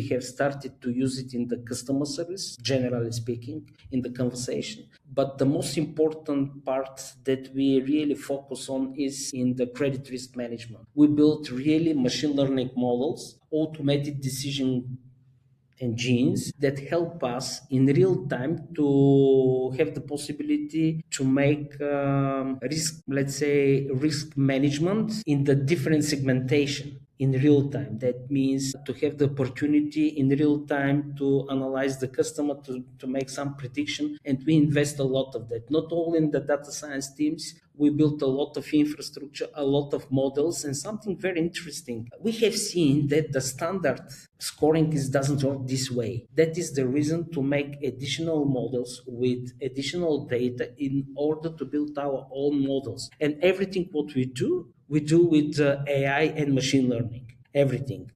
we have started to use it in the customer service, generally speaking, in the conversation. But the most important part that we really focus on is in the credit risk management. We built really machine learning models, automated decision engines that help us in real time to have the possibility to make risk management in the different segmentation in real time. That means to have the opportunity in real time to analyze the customer, to make some prediction, and we invest a lot of that. Not only in the data science teams, we built a lot of infrastructure, a lot of models, and something very interesting. We have seen that the standard scoring doesn't work this way. That is the reason to make additional models with additional data in order to build our own models. And everything what we do with AI and machine learning. Everything.